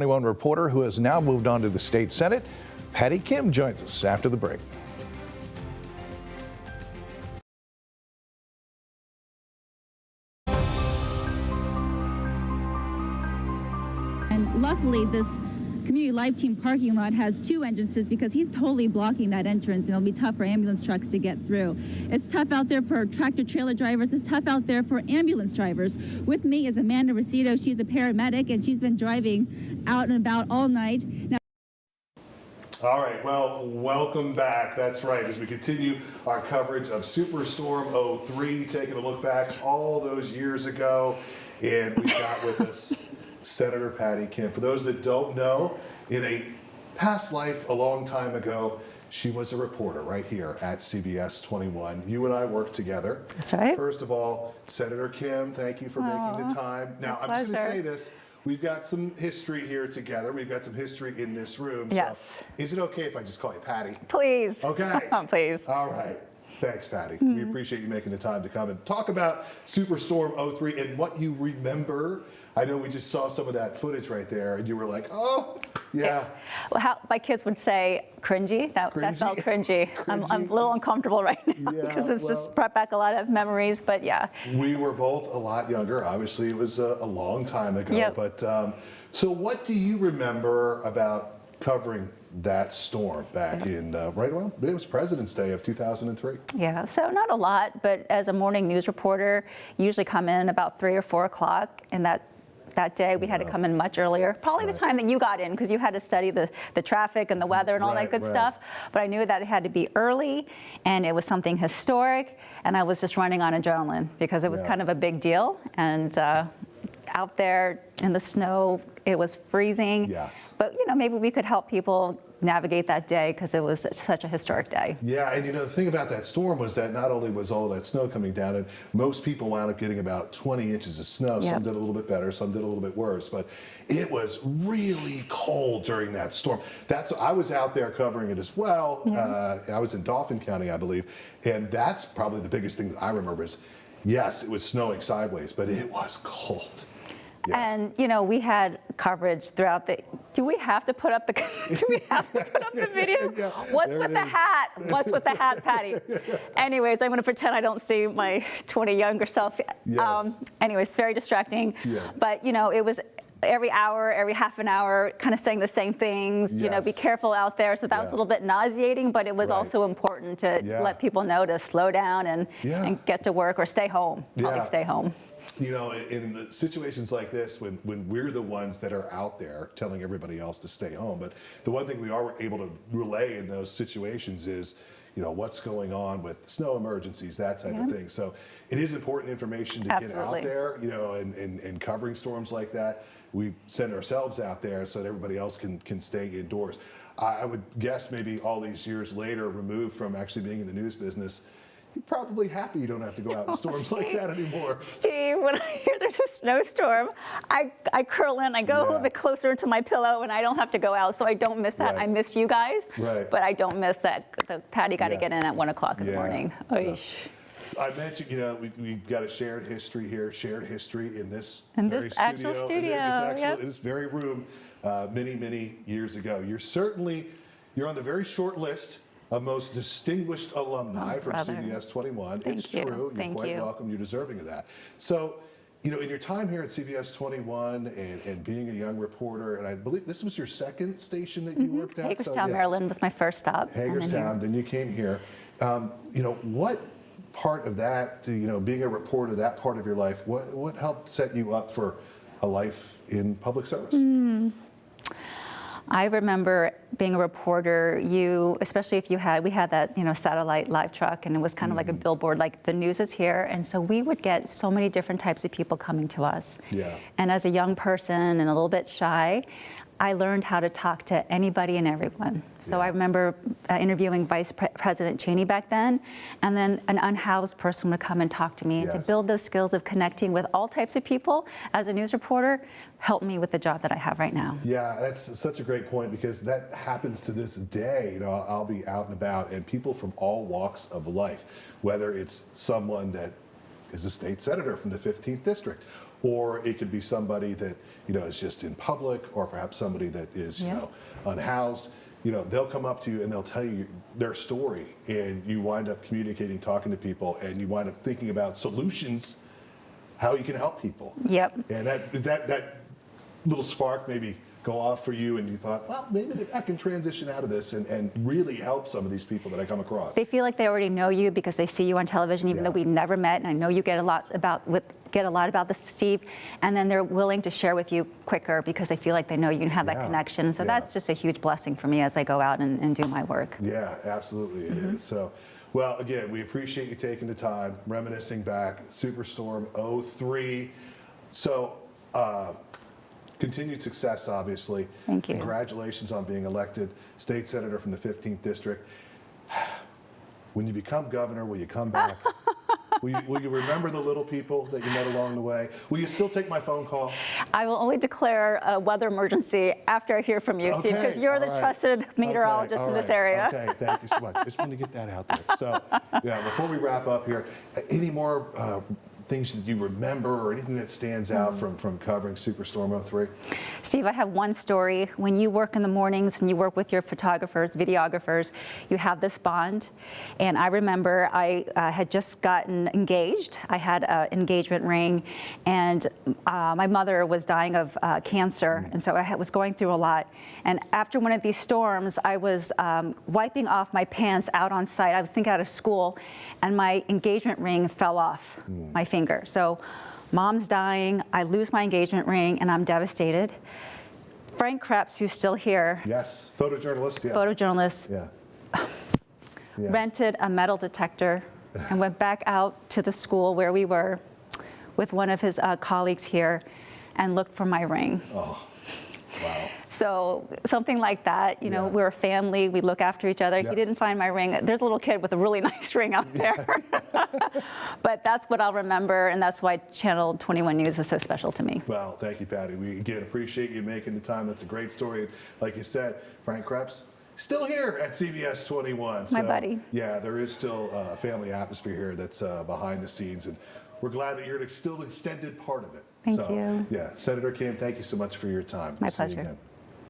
21 reporter who has now moved on to the state Senate. Patty Kim joins us after the break. And luckily, this Community Life Team parking lot has two entrances because he's totally blocking that entrance, and it'll be tough for ambulance trucks to get through. It's tough out there for tractor trailer drivers. It's tough out there for ambulance drivers. With me is Amanda Rosito. She's a paramedic, and she's been driving out and about all night. Now, all right, well, welcome back. That's right, as we continue our coverage of Superstorm 03, taking a look back all those years ago, and we've got with us Senator Patty Kim. For those that don't know, in a past life a long time ago, she was a reporter right here at CBS 21. You and I worked together. That's right. First of all, Senator Kim, thank you for making the time. Now, I'm just going to say this. We've got some history here together. We've got some history in this room. Yes. So is it okay if I just call you Patty? Please. Okay. Please. All right. Thanks, Patty. We appreciate you making the time to come and talk about Superstorm 03 and what you remember. I know we just saw some of that footage right there, and you were like, oh, yeah. Well, how my kids would say cringy. That felt cringy. I'm a little uncomfortable right now because it's just brought back a lot of memories, but yeah. We were both a lot younger. Obviously, it was a long time ago. Yep. But so what do you remember about covering that storm back in, right around, it was President's Day of 2003. Yeah, so not a lot, but as a morning news reporter, you usually come in about 3 or 4 o'clock, and that day we had to come in much earlier, probably the time that you got in, because you had to study the traffic and the weather and all that good stuff. But I knew that it had to be early, and it was something historic, and I was just running on adrenaline because it was kind of a big deal. And out there in the snow, it was freezing. Yes. But maybe we could help people navigate that day because it was such a historic day. Yeah, and the thing about that storm was that not only was all that snow coming down, and most people wound up getting about 20 inches of snow. Some did a little bit better, some did a little bit worse, but it was really cold during that storm. I was out there covering it as well. I was in Dauphin County, I believe, and that's probably the biggest thing that I remember is, yes, it was snowing sideways, but it was cold. Yeah. And we had coverage throughout the. Do we have to put up the? Do we have to put up the video? What's with the hat? What's with the hat, Patty? Anyways, I'm going to pretend I don't see my 20 younger self. Yes. Anyways, very distracting. Yeah. But it was every hour, every half an hour, kind of saying the same things. Yes. Be careful out there. So that was a little bit nauseating, but it was also important to let people know to slow down and get to work or stay home. Probably stay home. In situations like this, when we're the ones that are out there telling everybody else to stay home, but the one thing we are able to relay in those situations is, what's going on with snow emergencies, that type of thing. So it is important information to get out there, and covering storms like that. We send ourselves out there so that everybody else can stay indoors. I would guess maybe all these years later, removed from actually being in the news business, you're probably happy you don't have to go out in storms like that anymore. Steve, when I hear there's a snowstorm, I curl in, I go a little bit closer to my pillow, and I don't have to go out, so I don't miss that. I miss you guys, but I don't miss that. The Patty got to get in at 1 o'clock in the morning. I mentioned, we've got a shared history here, in this actual studio. In this very room, many, many years ago. You're on the very short list of most distinguished alumni from CBS 21. It's true. You're quite welcome. You're deserving of that. So, in your time here at CBS 21 and being a young reporter, and I believe this was your second station that you worked at? Hagerstown, Maryland was my first stop. Hagerstown, then you came here. What part of that, being a reporter, that part of your life, what helped set you up for a life in public service? I remember being a reporter, especially if we had that, satellite live truck, and it was kind of like a billboard, like the news is here. And so we would get so many different types of people coming to us. Yeah. And as a young person and a little bit shy, I learned how to talk to anybody and everyone. So I remember interviewing Vice President Cheney back then, and then an unhoused person would come and talk to me. And to build those skills of connecting with all types of people as a news reporter helped me with the job that I have right now. Yeah, that's such a great point, because that happens to this day. I'll be out and about, and people from all walks of life, whether it's someone that is a state senator from the 15th district, or it could be somebody that, you know, is just in public, or perhaps somebody that is, you know, unhoused. You know, they'll come up to you and they'll tell you their story, and you wind up communicating, talking to people, and you wind up thinking about solutions, how you can help people. Yep. And that little spark maybe go off for you, and you thought, well, maybe I can transition out of this and really help some of these people that I come across. They feel like they already know you because they see you on television, even though we never met. And I know you get a lot about this, Steve. And then they're willing to share with you quicker because they feel like they know you and have that connection. So that's just a huge blessing for me as I go out and do my work. Yeah, absolutely, it is. So, well, again, we appreciate you taking the time, reminiscing back, Superstorm 03. So, continued success, obviously. Thank you. Congratulations on being elected state senator from the 15th district. When you become governor, will you come back? Will you remember the little people that you met along the way? Will you still take my phone call? I will only declare a weather emergency after I hear from you, Steve, because you're the trusted meteorologist in this area. Okay, thank you so much. I just wanted to get that out there. So, yeah, before we wrap up here, any more things that you remember or anything that stands out from covering Superstorm 03? Steve, I have one story. When you work in the mornings and you work with your photographers, videographers, you have this bond. And I remember I had just gotten engaged. I had an engagement ring, and my mother was dying of cancer, and so I was going through a lot. And after one of these storms, I was wiping off my pants out on site. I was thinking out of school, and my engagement ring fell off my finger. So mom's dying, I lose my engagement ring, and I'm devastated. Frank Krebs, who's still here. Yes, photojournalist. Yeah. Photojournalist. Yeah. Rented a metal detector and went back out to the school where we were with one of his colleagues here and looked for my ring. Oh, wow. So something like that, you know, we're a family, we look after each other. He didn't find my ring. There's a little kid with a really nice ring out there. But that's what I'll remember, and that's why Channel 21 News is so special to me. Well, thank you, Patty. We, again, appreciate you making the time. That's a great story. Like you said, Frank Krebs, still here at CBS 21. My buddy. Yeah, there is still a family atmosphere here that's behind the scenes, and we're glad that you're still an extended part of it. Thank you. Yeah, Senator Kim, thank you so much for your time. My We'll see you pleasure. again.